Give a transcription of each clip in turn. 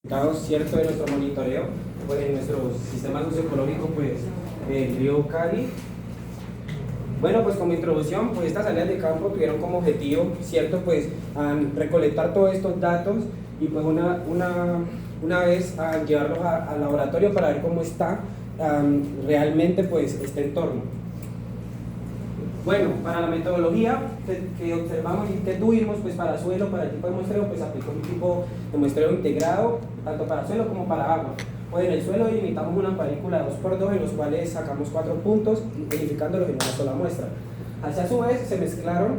Cierto, de nuestro monitoreo, pues en nuestro sistema socioecológico, pues el río Cali. Bueno, pues como introducción, pues estas salidas de campo tuvieron como objetivo, cierto, pues recolectar todos estos datos y pues una vez llevarlos al laboratorio para ver cómo está realmente pues este entorno. Bueno, para la metodología que observamos y que tuvimos, pues para suelo, para el tipo de muestreo, pues aplicó un tipo de muestreo integrado, tanto para suelo como para agua. Pues en el suelo delimitamos una parícula 2x2 en los cuales sacamos 4 puntos, verificándolos en una sola muestra. Así a su vez se mezclaron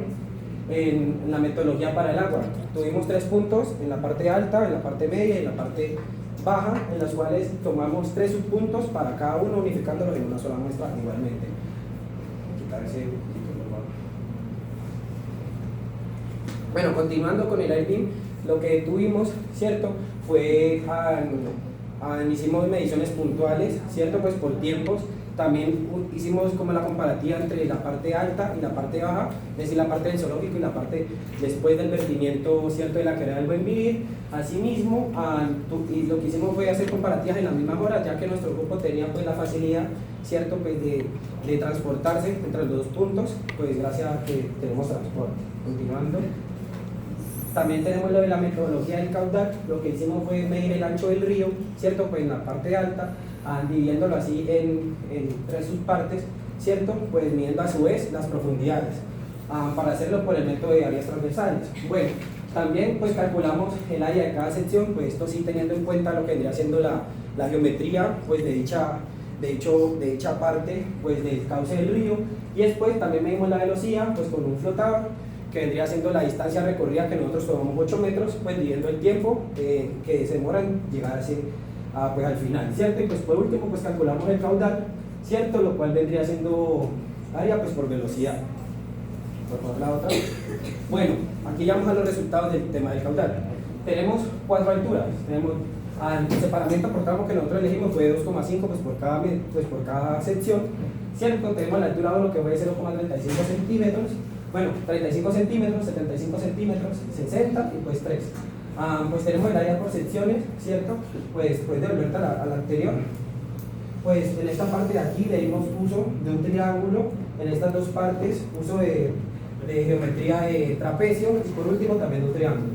en la metodología para el agua. Tuvimos 3 puntos en la parte alta, en la parte media y en la parte baja, en las cuales tomamos 3 subpuntos para cada uno, unificándolos en una sola muestra igualmente. Bueno, continuando con el AirBeam, lo que tuvimos, ¿cierto? Fue, hicimos mediciones puntuales, ¿cierto? Pues por tiempos. También hicimos como la comparativa entre la parte alta y la parte baja, es decir, la parte del zoológico y la parte después del vertimiento, ¿cierto?, de la querella del Buen Vivir. Asimismo, y lo que hicimos fue hacer comparativas en las mismas horas, ya que nuestro grupo tenía pues la facilidad, ¿cierto?, pues de transportarse entre los dos puntos, pues gracias a que tenemos transporte. Continuando. También tenemos lo de la metodología del caudal. Lo que hicimos fue medir el ancho del río, ¿cierto?, pues en la parte alta, dividiéndolo así en 3 subpartes, ¿cierto?, pues midiendo a su vez las profundidades, para hacerlo por el método de áreas transversales. Bueno, también pues calculamos el área de cada sección, pues esto sí teniendo en cuenta lo que vendría siendo la geometría pues de dicha parte pues del cauce del río, y después también medimos la velocidad pues con un flotador, que vendría siendo la distancia recorrida, que nosotros tomamos 8 metros, pues dividiendo el tiempo que se demora en llegar pues al final, ¿cierto? Y pues por último pues calculamos el caudal, ¿cierto?, lo cual vendría siendo área pues por velocidad. Por favor, la otra. Bueno, aquí ya vamos a los resultados del tema del caudal. Tenemos 4 alturas. Tenemos el separamiento por tramo que nosotros elegimos fue 2,5 pues por cada sección, ¿cierto? Tenemos la altura 1 que fue 0,35 centímetros. Bueno, 35 centímetros, 75 centímetros, 60 y pues 3. Pues tenemos el área por secciones, ¿cierto? Pues de volver a la anterior. Pues en esta parte de aquí le dimos uso de un triángulo, en estas dos partes uso de geometría de trapecio y por último también un triángulo.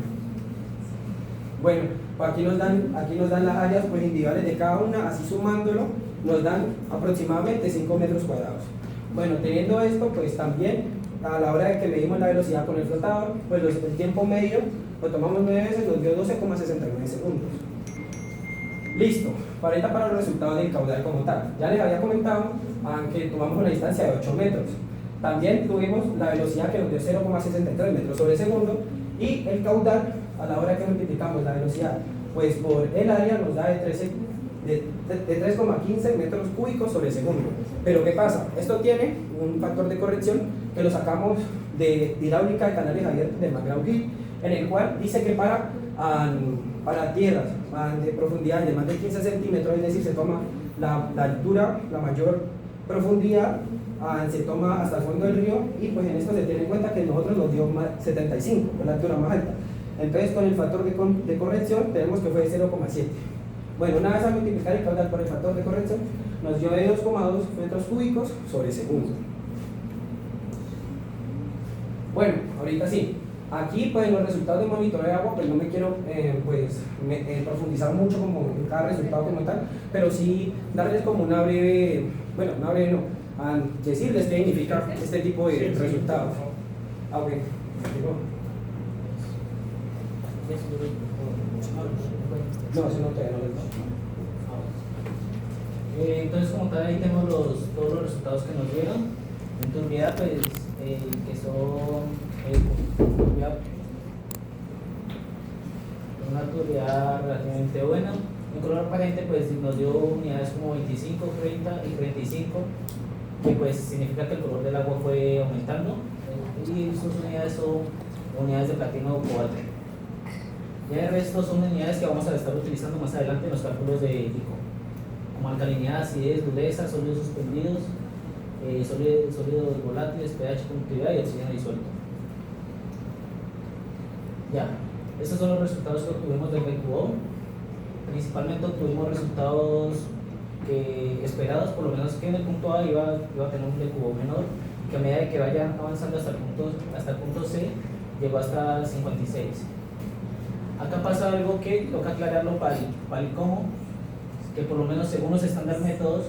Bueno, pues aquí nos dan las áreas pues individuales de cada una, así sumándolo nos dan aproximadamente 5 metros cuadrados. Bueno, teniendo esto pues también a la hora de que medimos la velocidad con el flotador, pues el tiempo medio lo tomamos 9 veces, nos dio 12,69 segundos. Listo, ahorita para los resultados del caudal como tal. Ya les había comentado que tomamos una distancia de 8 metros. También tuvimos la velocidad que nos dio 0,63 metros sobre segundo, y el caudal, a la hora que multiplicamos la velocidad pues por el área, nos da de 3,15 metros cúbicos sobre segundo. Pero ¿qué pasa? Esto tiene un factor de corrección que lo sacamos de hidráulica de canales abiertos de McGraw-Hill, en el cual dice que para tierras de profundidad de más de 15 centímetros, es decir, se toma la altura, la mayor profundidad, se toma hasta el fondo del río, y pues en esto se tiene en cuenta que nosotros nos dio 75, que es la altura más alta. Entonces con el factor de corrección tenemos que fue 0,7. Bueno, una vez a multiplicar el caudal por el factor de corrección, nos dio de 2,2 metros cúbicos sobre segundo. Bueno, ahorita sí. Aquí, pues en los resultados de monitoreo de agua, pues no me quiero profundizar mucho como en cada resultado como tal, pero sí darles como una breve, bueno, una breve no, decirles qué significa este tipo de resultados. Ok. No, eso no todavía no les doy. Entonces, como tal, ahí tenemos todos los resultados que nos dieron. En turbidez, pues, que son una turbidez relativamente buena. En color aparente, pues nos dio unidades como 25, 30 y 35, que pues significa que el color del agua fue aumentando, y sus unidades son unidades de platino o cobalto. Ya el resto son unidades que vamos a estar utilizando más adelante en los cálculos de ICO, como alcalinidad, acidez, dureza, sólidos suspendidos, sólidos volátiles, pH, conductividad y oxígeno disuelto. Ya, estos son los resultados que obtuvimos del BQO. principalmente obtuvimos resultados esperados, por lo menos que en el punto A iba a tener un decubo menor, y que a medida que vaya avanzando hasta el punto C, llegó hasta 56. Acá pasa algo que toca aclararlo para el cómo, que por lo menos según los estándar métodos,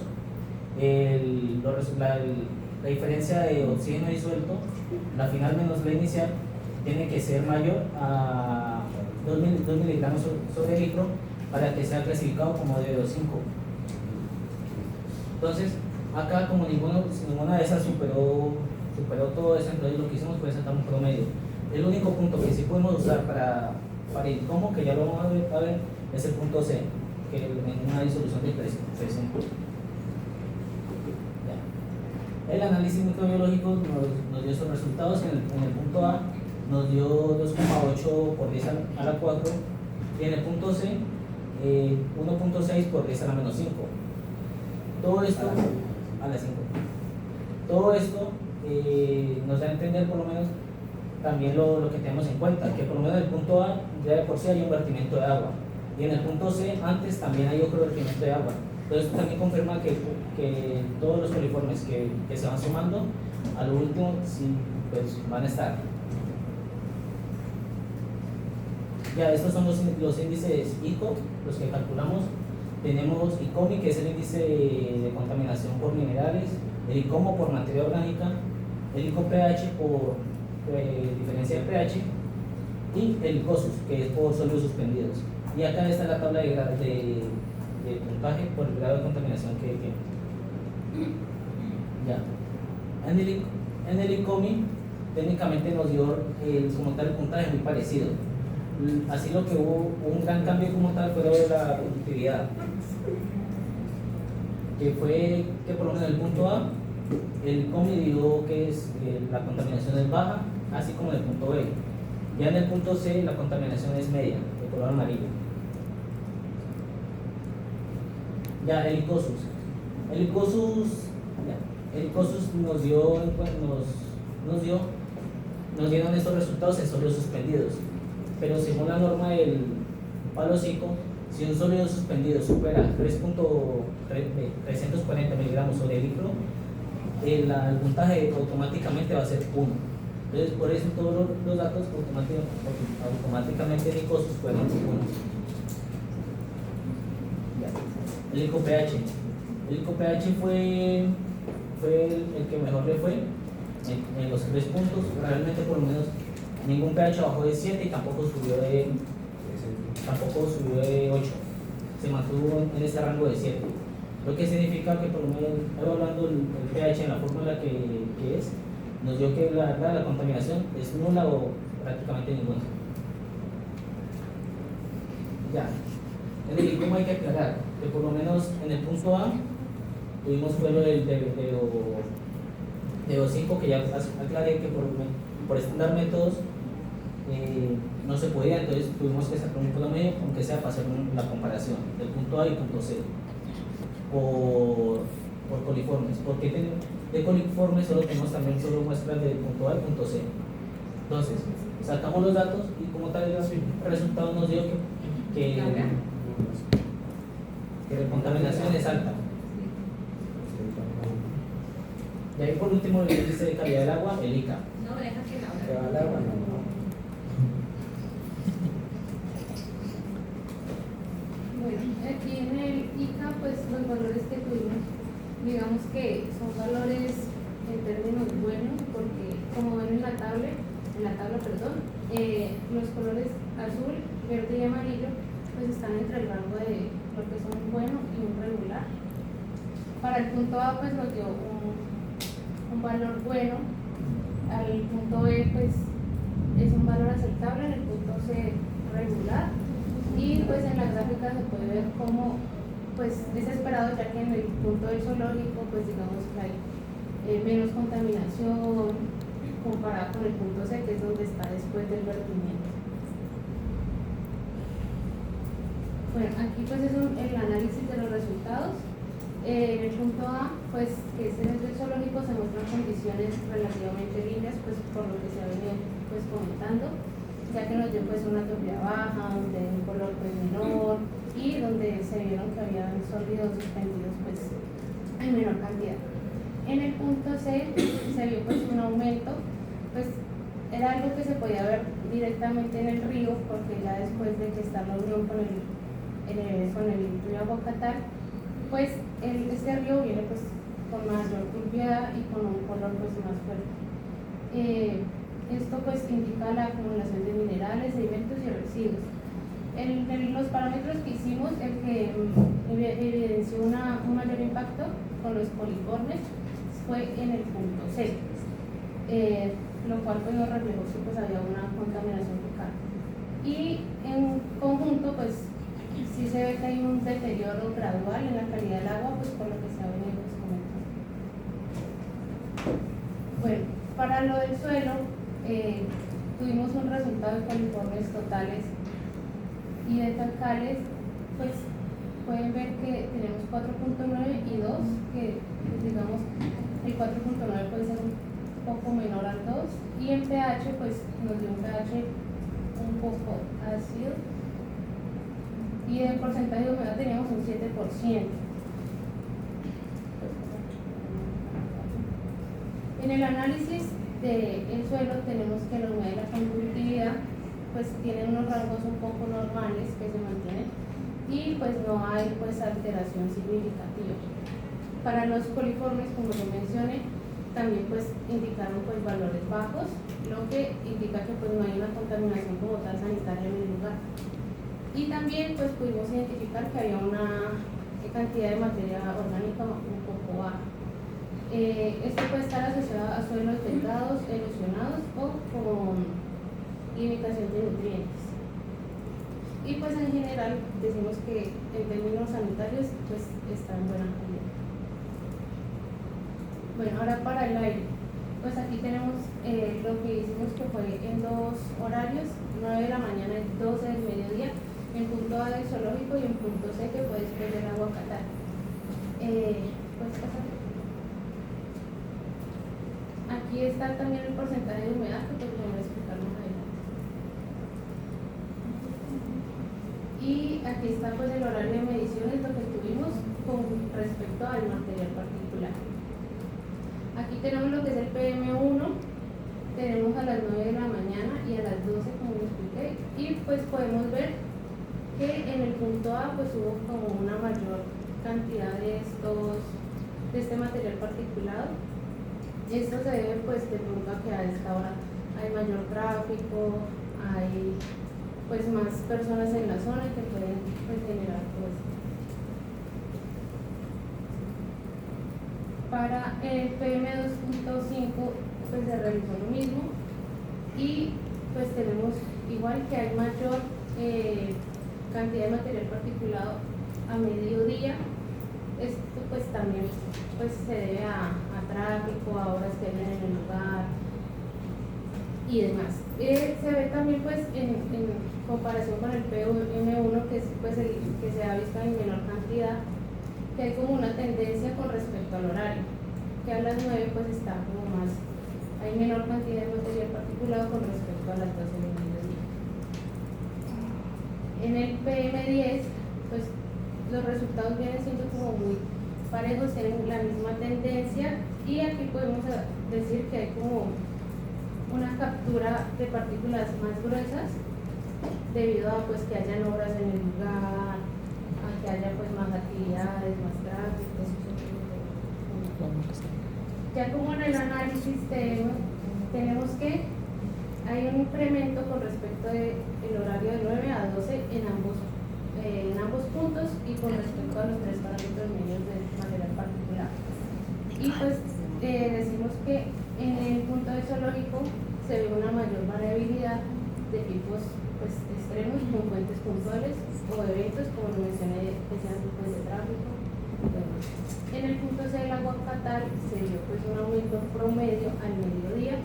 la diferencia de oxígeno disuelto, la final menos la inicial, tiene que ser mayor a 2 miligramos sobre litro para que sea clasificado como DO5. Entonces, acá como ninguna de esas superó todo eso, entonces lo que hicimos fue sacar un promedio. El único punto que sí podemos usar para el cómo, que ya lo vamos a ver, es el punto C, que en una disolución de presión. El análisis microbiológico nos dio esos resultados. En el punto A nos dio 2,8 por 10 a la 4, y en el punto C 1,6 por 10 a la menos 5. Todo esto a la 5. Todo esto nos da a entender por lo menos también lo que tenemos en cuenta, que por lo menos en el punto A ya de por sí hay un vertimiento de agua, y en el punto C antes también hay otro vertimiento de agua. Entonces esto también confirma que todos los coliformes que se van sumando a lo último sí, pues, van a estar. Ya, estos son los índices ICO, los que calculamos. Tenemos ICOMI, que es el índice de contaminación por minerales, el ICOMO por materia orgánica, el ICOPH por diferencia de pH, y el ICOSUS, que es por sólidos suspendidos. Y acá está la tabla de puntaje por el grado de contaminación que tiene. Ya. En el ICOMI técnicamente nos dio como tal el puntaje muy parecido. Así lo que hubo un gran cambio como tal fue lo de la productividad, que fue que por lo menos en el punto A el ICOMI dio que la contaminación es baja, así como en el punto B. Ya en el punto C la contaminación es media, de color amarillo. Ya, el ICOSUS. El ICOSUS nos dieron estos resultados en sólidos suspendidos. Pero según la norma del palo 5, si un sólido suspendido supera 340 miligramos sobre litro, el puntaje automáticamente va a ser 1. Entonces, por eso todos los datos automáticamente en ICOSUS fueron 1. El ICOPH. El ICOPH fue el que mejor le fue en los 3 puntos. Realmente, por lo menos, ningún pH bajó de 7 y tampoco subió de 8. Se mantuvo en este rango de 7. Lo que significa que, por lo menos, evaluando el pH en la fórmula que es, nos dio que la contaminación es nula o prácticamente ninguna. Ya. En el ICOMO hay que aclarar que por lo menos en el punto A tuvimos fue lo del DO5, que ya aclaré que por estándar métodos no se podía, entonces tuvimos que sacar un promedio, aunque sea para hacer la comparación del punto A y punto C por coliformes, porque de coliformes solo tenemos también solo muestras del punto A y punto C. Entonces sacamos los datos y como tal el resultado nos dio que la contaminación es alta. Y ahí por último el índice de calidad del agua, el ICA. No, deja que Que va al agua, no. Bueno, aquí en el ICA, pues los valores que tuvimos, digamos que son valores en términos buenos, porque como ven en la tabla, los colores azul, verde y amarillo, pues están entre el rango de lo que son un bueno y un regular. Para el punto A, pues nos dio un valor bueno. Al punto B, pues es un valor aceptable. En el punto C, regular. Y pues en la gráfica se puede ver cómo pues es esperado, ya que en el punto del zoológico pues digamos que hay menos contaminación comparado con el punto C, que es donde está después del vertimiento. Bueno, aquí pues es el análisis de los resultados. En el punto A, pues que es en el zoológico, se muestran condiciones relativamente limpias, pues por lo que se ha venido pues comentando, ya que nos dio pues una turbidez baja, donde un color pues menor y donde quedan sólidos suspendidos pues en menor cantidad. En el punto C se vio pues un aumento, pues era algo que se podía ver directamente en el río, porque ya después de que está la unión con el río Aguacatal, pues este río viene pues con mayor turbiedad y con un color pues más fuerte. Esto pues indica la acumulación de minerales, sedimentos y residuos. Los parámetros que hicimos, el que evidenció un mayor impacto con los coliformes fue en el punto C, lo cual pues nos reflejó que pues había una contaminación local. Y en conjunto pues sí se ve que hay un deterioro gradual en la calidad del agua, pues por lo que se ha venido pues, comentando. Bueno, para lo del suelo, tuvimos un resultado de coliformes totales y de calcales, pues pueden ver que tenemos 4.9 y 2, que pues, digamos el 4.9 puede ser un poco menor al 2, y en pH pues nos dio un pH un poco ácido, y de porcentaje de humedad teníamos un 7%. En el análisis del suelo tenemos que la humedad y la conductividad pues tienen unos rangos un poco normales que se mantienen y pues no hay pues alteración significativa. Para los coliformes, como lo mencioné, también pues indicaron pues valores bajos, lo que indica que pues no hay una contaminación como tal sanitaria en el lugar. Y también pues pudimos identificar que había una cantidad de materia orgánica un poco baja. Esto puede estar asociado a suelos delgados, erosionados o con limitación de nutrientes. Y pues en general decimos que en términos sanitarios pues está en buena calidad. Bueno, ahora para el aire, pues aquí tenemos lo que hicimos que fue en dos horarios, 9 de la mañana y 12 del mediodía, en punto A del zoológico y en punto C que fue después del Aguacatal. ¿Puedes pasar? Aquí está también el porcentaje de humedad que pues vamos a explicar más adelante. Y aquí está pues el horario de mediciones, lo que tuvimos con respecto al material particular. Aquí tenemos lo que es el PM1, tenemos a las 9 de la mañana y a las 12 como lo expliqué, y pues podemos ver que en el punto A pues hubo como una mayor cantidad de este material particulado. Esto se debe pues de pronto a que a esta hora hay mayor tráfico, hay pues más personas en la zona que pueden pues, generar todo esto. Para el PM2.5 pues se realizó lo mismo y pues tenemos igual que hay mayor cantidad de material particulado a mediodía. Esto pues también pues se debe a tráfico, a horas que vienen en el lugar y demás. Se ve también pues en comparación con el PM1 que es pues el que se ha visto en menor cantidad, que hay como una tendencia con respecto al horario, que a las 9 pues está como más, hay menor cantidad de material particulado con respecto a las 12 del mediodía. En el PM10 pues los resultados vienen siendo como muy parejos, tienen la misma tendencia, y aquí podemos decir que hay como una captura de partículas más gruesas debido a pues que hayan obras en el lugar, a que haya pues más actividades, más tráfico. Ya como en el análisis tenemos que hay un incremento con respecto del horario de 9 a 12 en ambos puntos y con respecto a los tres parámetros medios de material particular. Y pues decimos que en el punto de zoológico se ve una mayor variabilidad de tipos pues, extremos con fuentes puntuales o eventos, como lo mencioné, que sean tipos de tráfico. Bueno, en el punto C del Aguacatal se dio pues, un aumento promedio al mediodía,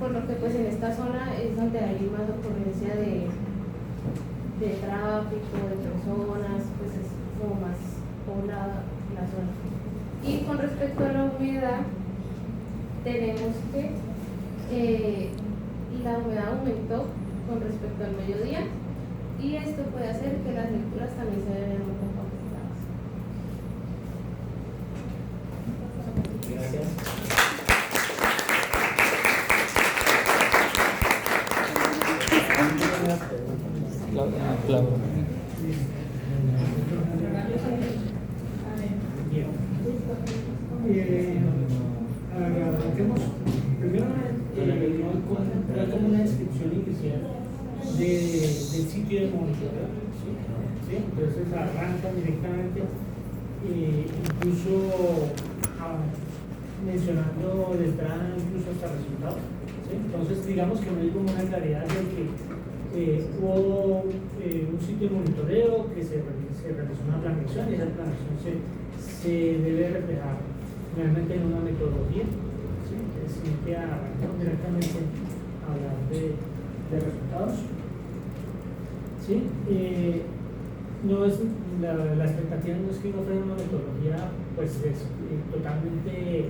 por lo que pues en esta zona es donde hay más ocurrencia de tráfico, de personas, pues es como más poblada la zona. Y con respecto a la humedad, tenemos que la humedad aumentó con respecto al mediodía, y esto puede hacer que las lecturas también se vean un poco afectadas. Arranquemos. Primero, no hay como una descripción inicial del sitio de monitoreo. ¿Sí? Entonces arrancan directamente, incluso mencionando de entrada incluso hasta resultados. ¿Sí? Entonces, digamos que no hay como una claridad de que hubo un sitio de monitoreo, que se realizó una planeación y esa planeación se debe reflejar realmente en una metodología. ¿Sí? Es decir, que arrancamos directamente a hablar de resultados. ¿Sí? No es, la expectativa no es que no fuera una metodología pues totalmente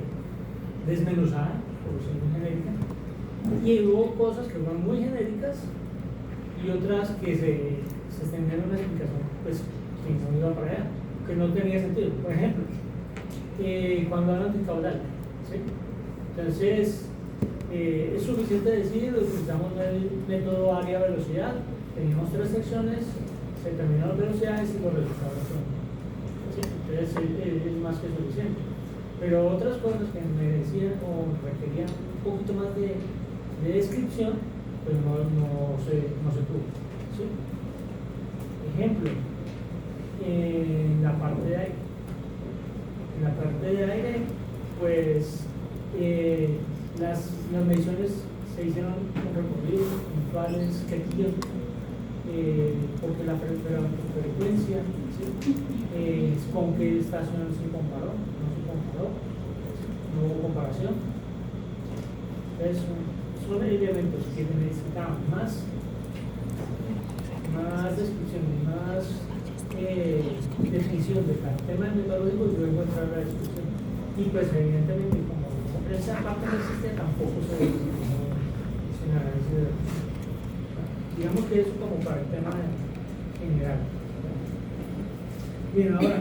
desmenuzada, por ser muy genérica, y hubo cosas que fueron muy genéricas y otras que se extendieron una explicación pues que no iba para allá, que no tenía sentido. Por ejemplo, cuando hablan de caudal, ¿sí? Entonces es suficiente decir, utilizamos el método área-velocidad, teníamos 3 secciones, se terminaron las velocidades y los resultados son. ¿Sí? Entonces es más que suficiente. Pero otras cosas que merecían o requerían un poquito más de descripción, pues no se tuvo. ¿Sí? Ejemplo, en la parte de aire. En la parte de aire, pues las mediciones se hicieron con recorridos puntuales, qué porque la frecuencia, ¿sí? Con qué estación se comparó, no hubo comparación. Entonces, son elementos que necesitaban más descripción, más definición de cada tema metodológico y luego entrar a la discusión. Y pues evidentemente como esa parte no existe, tampoco se analiza. Digamos que eso como para el tema general. Bien, ahora,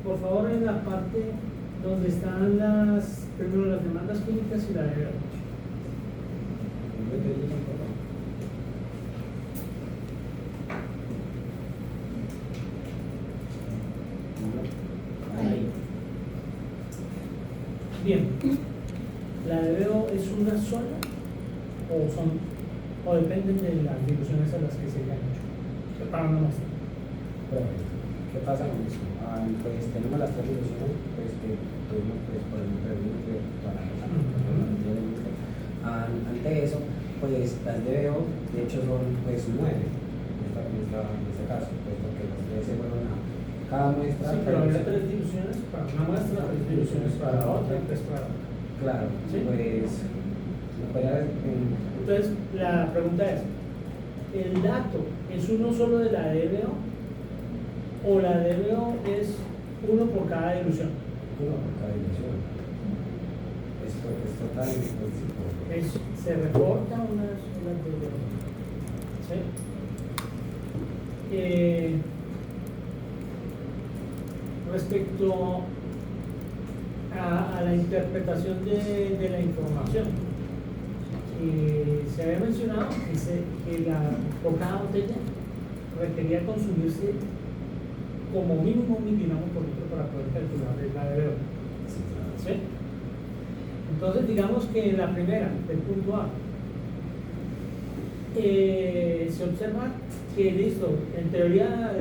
por favor, en la parte donde están primero las demandas químicas y la de Bien, ¿la DBO es una sola o dependen de las diluciones a las que se hayan hecho? Para una muestra. ¿Qué pasa con eso? Pues tenemos las 3 diluciones pues, que tuvimos pues, por el núcleo para ante eso, pues las DBO de hecho son pues 9 en este caso, pues porque las 3 se fueron a cada muestra. Sí, pero había 3 diluciones para una muestra, 3 diluciones para la otra y 3 para la otra. Claro, ¿sí? Pues entonces la pregunta es, ¿el dato es uno solo de la DBO o la DBO es uno por cada dilución? Uno por cada dilución. Esto es total. Se reporta una DBO. ¿Sí? Respecto a la interpretación de la información, se había mencionado que por cada botella requería consumirse como mínimo 1 miligramo por litro para poder calcular la DBO. ¿Sí? Entonces digamos que en la primera, del punto A, se observa que listo, en teoría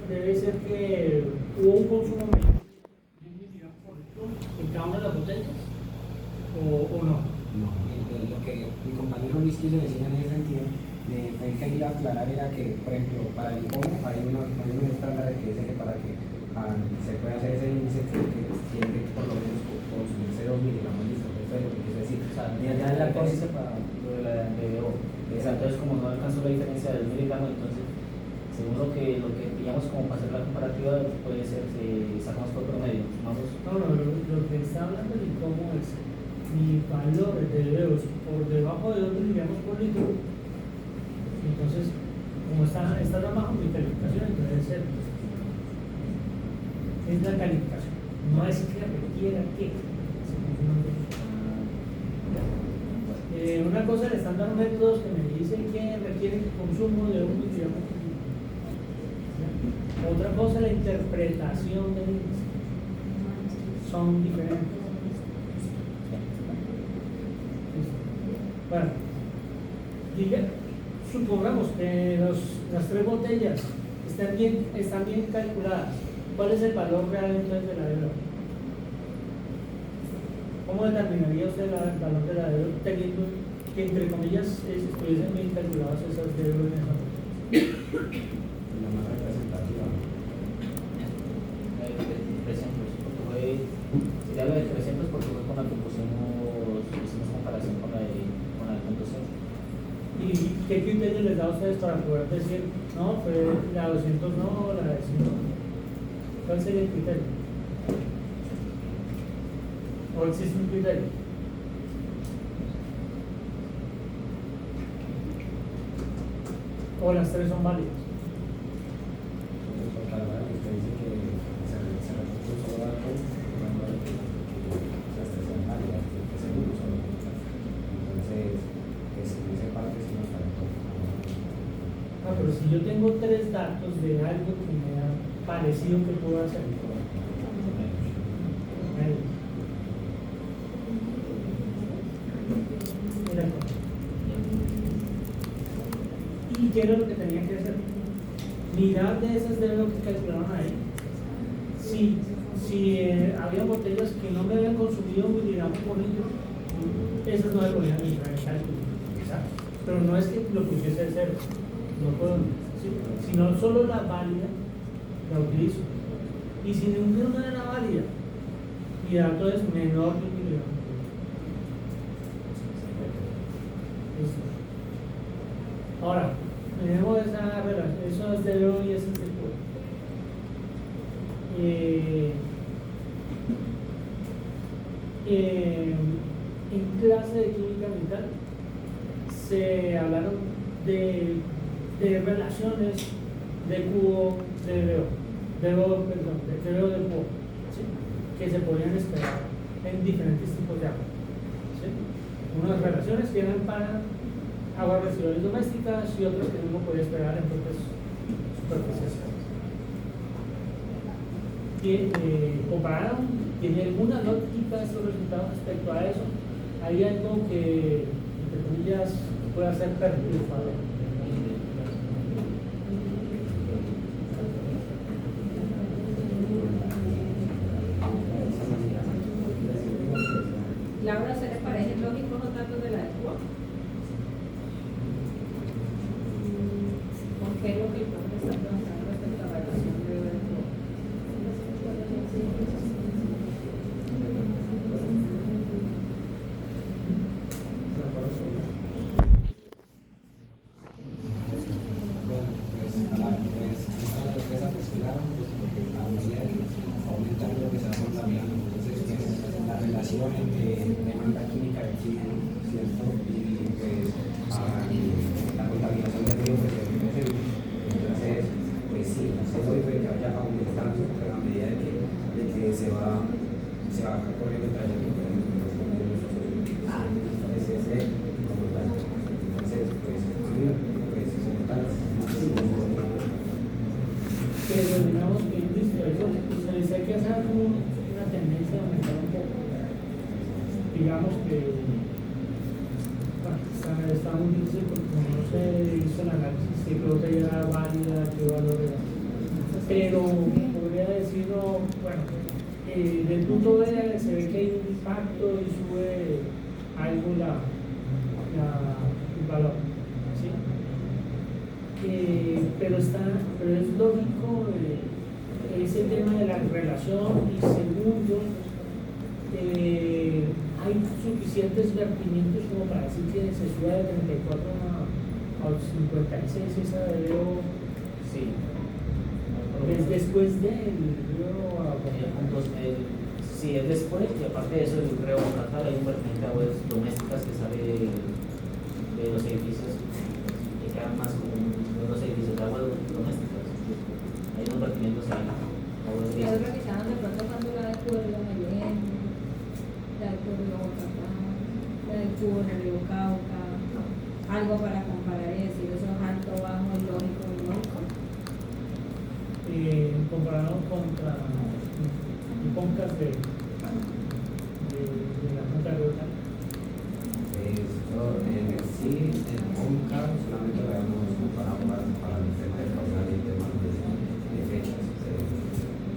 debe ser que hubo un consumo mayor de 1 miligramo por litro en cada una de las botellas, o no. No, lo que mi compañero Luis quiso decir en ese sentido, fue que ir a aclarar era que, por ejemplo, para el ICOMO hay unos estándares que dicen que para que se pueda hacer ese índice que tiene que por lo menos consumirse 2 miligramos de litro, eso es lo que quiso decir. O sea, ya en la cosa para lo de la DBO. Entonces, como no alcanzó la diferencia del miligramo, entonces, según lo que pillamos como para hacer la comparativa, puede ser si sacamos por promedio. Vamos. No, lo que está hablando del cómo es mi valor de DBO por debajo de 2 miligramos por litro. Entonces, como está abajo mi calificación, entonces debe ser. Es la calificación, no es que requiera que. Una cosa, el estándar métodos que me dice que requiere consumo de 1 miligramo. Otra cosa, la interpretación del índice. son diferentes. Bueno, supongamos que las 3 botellas están bien calculadas. ¿Cuál es el valor real entonces de la deuda? ¿Cómo determinaría usted el valor de la deuda teniendo que, entre comillas, estuviesen bien calculadas esas deudas en esa botellas? La más representativa. 300, porque fue, si te habla de 300 porque fue con la que hicimos comparación con la del punto cero. ¿Y qué criterio les da a ustedes para poder decir, no, fue la 200 no, la de 100 no? ¿Cuál sería el criterio? ¿O existe un criterio? ¿O las 3 son válidas? Ah, pero si yo tengo 3 datos de algo que me ha parecido que puedo hacer. Mira, ¿y qué era lo que tenía que hacer? Mirar de esas deudas que calcularon ahí. Si había botellas que no me habían consumido 1 miligramo por litro, esas no me ponían ni en el cálculo. Exacto. Pero no es que lo pusiese de cero. No puedo, sino solo la válida la utilizo. Y si ninguna era válida, mi dato es menor de 1 miligramo. Listo. Ahora, tenemos esa relación, eso es de deuda y eso es de cuota. En clase de química mental se hablaron de relaciones de cubo de veo de cubo, ¿sí? Que se podían esperar en diferentes tipos de agua, ¿sí? Unas relaciones que eran para aguas residuales domésticas y otras que uno podía esperar en fuentes superficiales. Compararon, tiene alguna lógica estos resultados respecto a eso. Hay algo que, entre comillas, puede ser perturbador. Laura, ¿se les parecen lógicos los datos de la de Cuba? ¿Por qué lo que está preguntando respecto a la relación de Cuba? Entre demanda química de oxígeno, ¿cierto? Y pues la contaminación del río pues es muy. Entonces, pues sí, eso puede que vaya aumentando, pero a medida de que se va corriendo el trayecto, entonces como tal. Entonces, pues se notan Pero digamos que listo, eso se les hay que hacer una tendencia a aumentar un poco. Digamos que está muy difícil porque como no se hizo el análisis, qué botella era válida, qué valor era. Pero podría decirlo, bueno, del punto B se ve que hay un impacto y sube algo el valor, ¿sí? Pero es lógico ese tema de la relación. Y segundo, hay suficientes vertimientos como para decir que se suba de 34 a 56 esa de Leo. Sí. Es después del sí, es después, y aparte de eso, el río Catar hay un vertimiento de aguas domésticas que sale de los edificios que quedan más como los edificios de aguas domésticas. Hay unos vertimientos ahí. Ustedes revisaron de pronto cuando la de Cuba Río Mayén, la de Cuba Río Bogotá, la de Cuba Río Cauca, algo para comparar y decir eso es alto, bajo, lógico, ilógico. Comparado contra el podcast de de la Junta de Bogotá? Esto, sí, en Onca solamente lo habíamos comparado para el tema de caudal y el tema de fechas.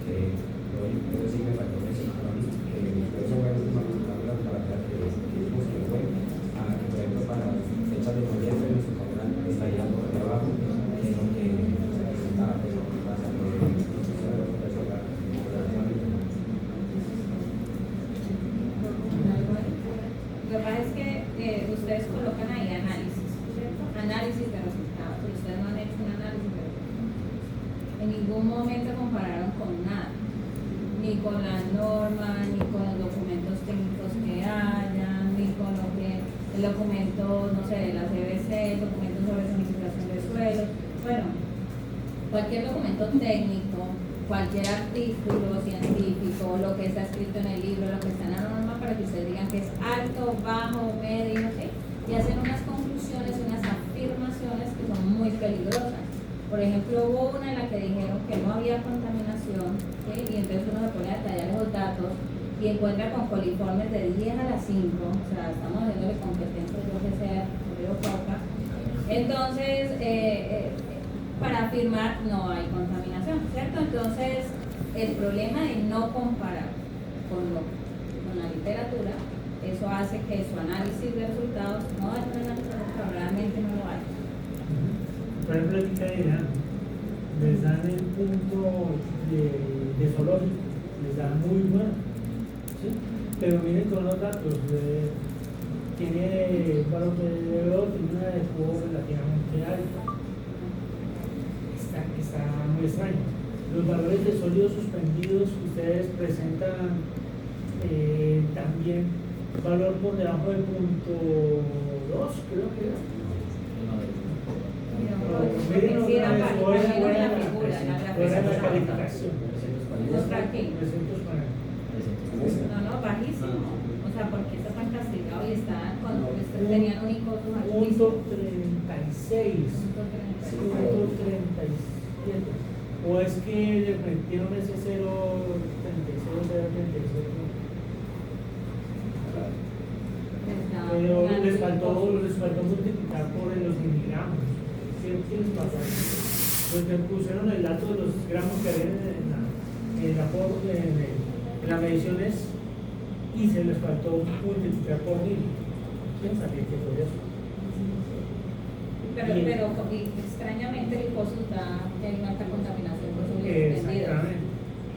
Pero sí me faltó mencionar a mí que eso voy a manipular las palabras que dijimos que fue, que por ejemplo para fechas de noviembre nuestro caudal estaría por debajo de lo que se presentaba, pero va a ser Lo que pasa es que ustedes colocan ahí análisis, ¿cierto? Análisis de resultados, pero ustedes no han hecho un análisis de resultados. En ningún momento compararon con nada, ni con la norma, ni con los documentos técnicos que hayan, ni con lo que el documento, no sé, de la CBC, el documento sobre zonificación de suelos. Bueno, cualquier documento técnico, cualquier artículo científico, lo que está escrito en el libro, lo que está en la norma, para que ustedes digan que es alto, bajo, medio, ¿sí? Y hacen unas conclusiones, unas afirmaciones que son muy peligrosas. Por ejemplo, hubo una en la que dijeron que no había contaminación, ¿sí? Y entonces uno se pone a detallar los datos y encuentra con coliformes de 10 a las 5, o sea, estamos haciéndole competencia, yo que sea, Río Cauca. Entonces, para afirmar no hay contaminación, ¿cierto? Entonces, el problema de no comparar con la literatura, eso hace que su análisis de resultados no es un análisis de resultados, realmente no lo hay. Por ejemplo, aquí caerá, les dan el punto de zoológico, les dan muy bueno, ¿sí? Pero miren con los datos, tiene valor de oro, tiene una de juego relativamente alta. Está muy extraño. Los valores de sólidos suspendidos que ustedes presentan también valor por debajo del punto 2, creo que era. Miren Sí, era otra vez, buena la buena figura, la la calificación. 340. 340. No, bajísimo. O sea, porque está tan castigado y está cuando tenían un icono Punto altísimo. 36. Punto 37. O es que le metieron ese 0.36, 0.36. Pero les faltó multiplicar por los miligramos. ¿Qué les pasó? Pues me pusieron el dato de los gramos que había en las mediciones y se les faltó multiplicar por 1000. ¿Quién sabía que fue eso? Pero extrañamente el ICOSUS da que hay una alta contaminación por sólidos suspendidos. Exactamente.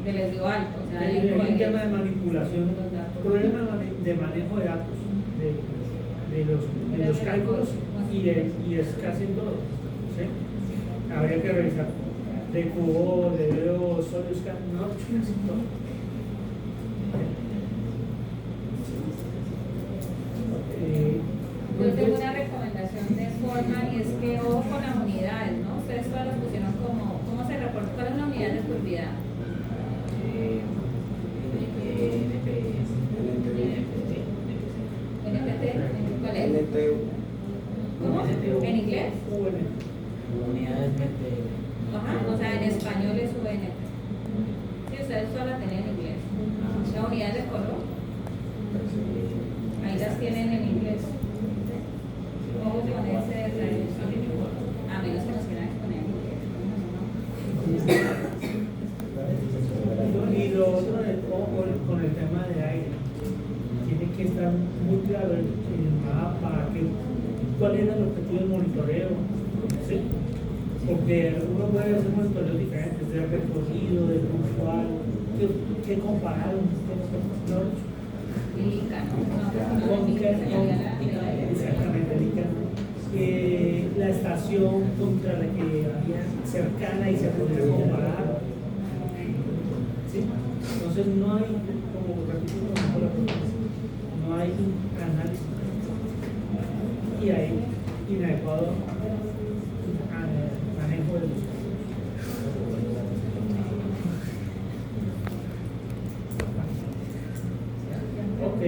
Que les dio alto. O sea, Hay un tema de manipulación, los datos. problema de manejo de datos, de los cálculos y es casi en todo. ¿Sí? Habría que revisar de cubo, de dedo, sólidos, no, casi todo. Yo tengo una recomendación de forma y es que ojo con las unidades, ¿no? Ustedes todas las pusieron como, ¿cómo se reporta? ¿Cuál es la unidad de turbidez? NPT, ¿cuál es? NTU. ¿Cómo? ¿En inglés? Unidades Ajá, o sea, en español es UNT. Sí, ustedes solo la tenían en inglés. La unidad de color, ahí las tienen en inglés. Ojo con ese detalle. A menos que nos quieran exponer en inglés. Y lo otro, con el tema de aire, tiene que estar muy claro el mapa, cuál era el objetivo del monitoreo, ¿sí? Porque uno puede hacer monitoreos diferentes, del recorrido, del puntual, ¿qué compararon? Y ICA, ¿no? Exactamente, el ICA. La estación contra la que había cercana y se podía comparar. ¿Sí? Entonces no hay, como repito, no hay análisis y hay inadecuado manejo de los ok.